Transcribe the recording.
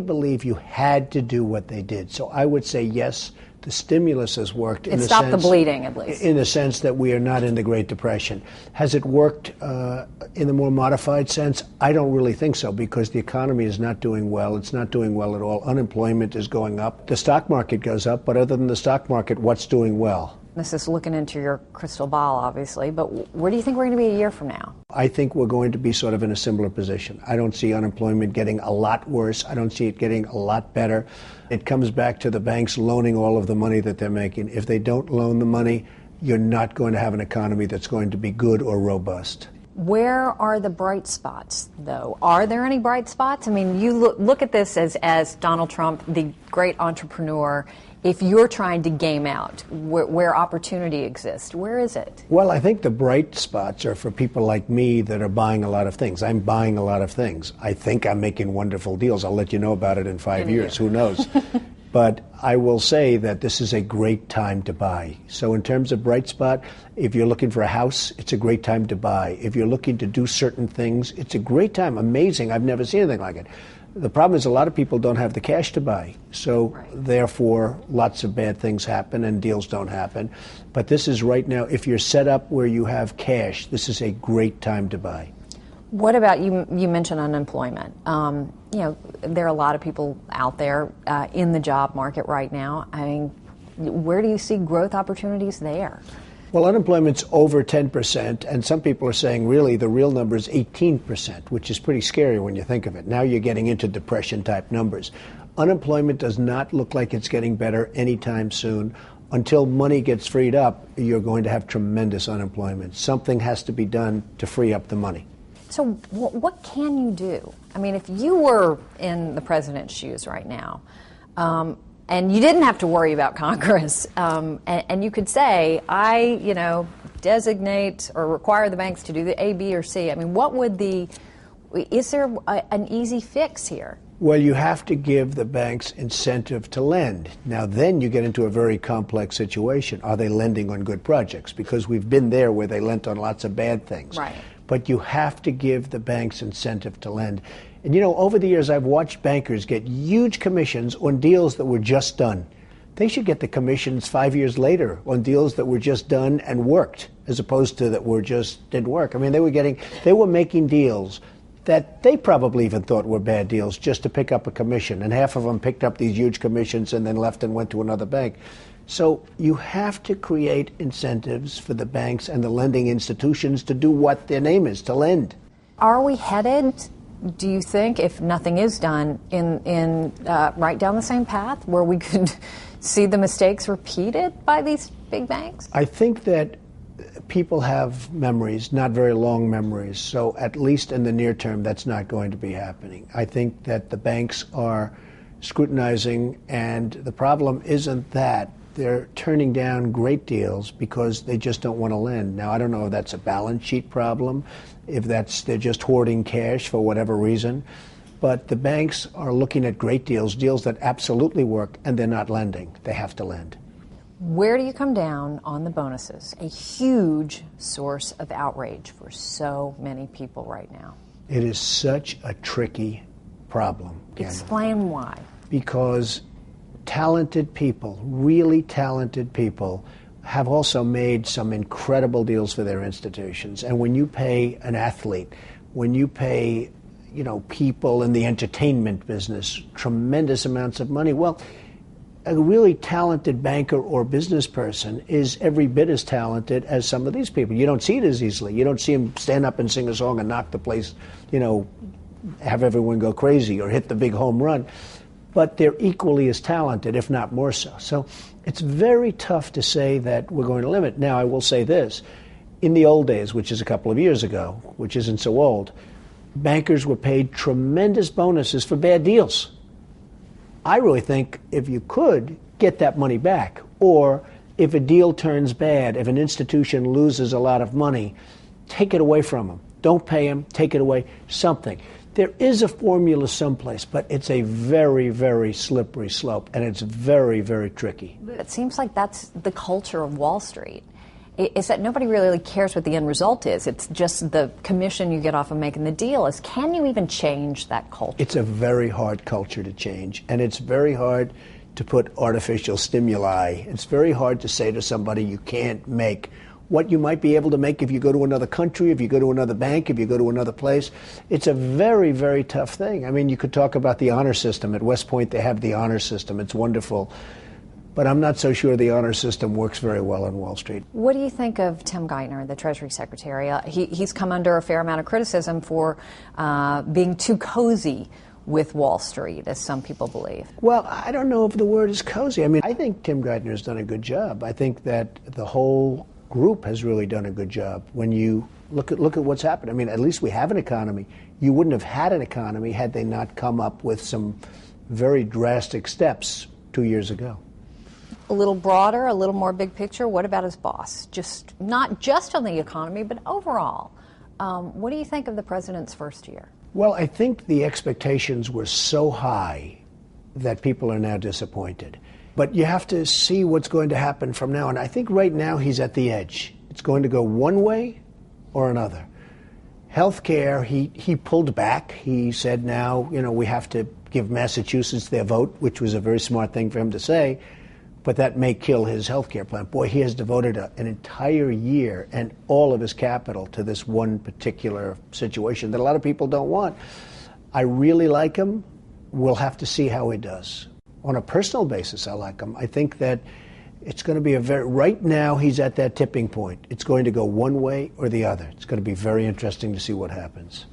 really believe you had to do what they did. So I would say yes, the stimulus has worked. It stopped the bleeding, at least. In the sense that we are not in the Great Depression. Has it worked in the more modified sense? I don't really think so, because the economy is not doing well. It's not doing well at all. Unemployment is going up. The stock market goes up, but other than the stock market, what's doing well? This is looking into your crystal ball, obviously, but where do you think we're going to be a year from now? I think we're going to be sort of in a similar position. I don't see unemployment getting a lot worse. I don't see it getting a lot better. It comes back to the banks loaning all of the money that they're making. If they don't loan the money, you're not going to have an economy that's going to be good or robust. Where are the bright spots, though? Are there any bright spots? I mean, you look at this as Donald Trump, the great entrepreneur. If you're trying to game out where opportunity exists, where is it? Well, I think the bright spots are for people like me that are buying a lot of things. I'm buying a lot of things. I think I'm making wonderful deals. I'll let you know about it in 5 years. Who knows? But I will say that this is a great time to buy. So in terms of bright spot, if you're looking for a house, it's a great time to buy. If you're looking to do certain things, it's a great time. Amazing. I've never seen anything like it. The problem is a lot of people don't have the cash to buy. So therefore, lots of bad things happen and deals don't happen. But this is right now, if you're set up where you have cash, this is a great time to buy. What about, you mentioned unemployment. There are a lot of people out there in the job market right now. I mean, where do you see growth opportunities there? Well, unemployment's over 10%, and some people are saying really the real number is 18%, which is pretty scary when you think of it. Now you're getting into depression-type numbers. Unemployment does not look like it's getting better anytime soon. Until money gets freed up, you're going to have tremendous unemployment. Something has to be done to free up the money. So what can you do? I mean, if you were in the president's shoes right now, and you didn't have to worry about Congress, and you could say, designate or require the banks to do the A, B, or C. I mean, is there an easy fix here? Well, you have to give the banks incentive to lend. Now, then you get into a very complex situation. Are they lending on good projects? Because we've been there where they lent on lots of bad things. Right. But you have to give the banks incentive to lend. And, over the years, I've watched bankers get huge commissions on deals that were just done. They should get the commissions 5 years later on deals that were just done and worked, as opposed to that didn't work. I mean, they were making deals that they probably even thought were bad deals just to pick up a commission. And half of them picked up these huge commissions and then left and went to another bank. So you have to create incentives for the banks and the lending institutions to do what their name is, to lend. Are we headed, do you think, if nothing is done, in right down the same path where we could see the mistakes repeated by these big banks? I think that people have memories, not very long memories, so at least in the near term, that's not going to be happening. I think that the banks are scrutinizing, and the problem isn't that. They're turning down great deals because they just don't want to lend. Now, I don't know if that's a balance sheet problem, if they're just hoarding cash for whatever reason, but the banks are looking at great deals that absolutely work, and they're not lending. They have to lend. Where do you come down on the bonuses? A huge source of outrage for so many people right now. It is such a tricky problem. Explain why. Because talented people, really talented people, have also made some incredible deals for their institutions. And when you pay an athlete, when you pay, people in the entertainment business tremendous amounts of money, well, a really talented banker or business person is every bit as talented as some of these people. You don't see it as easily. You don't see them stand up and sing a song and knock the place, have everyone go crazy or hit the big home run. But they're equally as talented, if not more so. So it's very tough to say that we're going to limit. Now, I will say this. In the old days, which is a couple of years ago, which isn't so old, bankers were paid tremendous bonuses for bad deals. I really think if you could, get that money back. Or if a deal turns bad, if an institution loses a lot of money, take it away from them. Don't pay them, take it away, something. There is a formula someplace, but it's a very, very slippery slope, and it's very, very tricky. It seems like that's the culture of Wall Street. is that nobody really cares what the end result is. It's just the commission you get off of making the deal. Is can you even change that culture? It's a very hard culture to change, and it's very hard to put artificial stimuli. It's very hard to say to somebody you can't make what you might be able to make if you go to another country, if you go to another bank, if you go to another place. It's a very, very tough thing. I mean, you could talk about the honor system. At West Point, they have the honor system. It's wonderful. But I'm not so sure the honor system works very well on Wall Street. What do you think of Tim Geithner, the Treasury Secretary? He's come under a fair amount of criticism for being too cozy with Wall Street, as some people believe. Well, I don't know if the word is cozy. I mean, I think Tim Geithner has done a good job. I think that the whole group has really done a good job. When you look at what's happened, I mean, at least we have an economy. You wouldn't have had an economy had they not come up with some very drastic steps 2 years ago. A little broader, a little more big picture, what about his boss? Just not just on the economy, but overall. What do you think of the president's first year? Well, I think the expectations were so high that people are now disappointed. But you have to see what's going to happen from now on. I think right now he's at the edge. It's going to go one way or another. Healthcare, he pulled back. He said now, we have to give Massachusetts their vote, which was a very smart thing for him to say, but that may kill his healthcare plan. Boy, he has devoted an entire year and all of his capital to this one particular situation that a lot of people don't want. I really like him. We'll have to see how he does. On a personal basis, I like him. I think that it's going to be right now he's at that tipping point. It's going to go one way or the other. It's going to be very interesting to see what happens.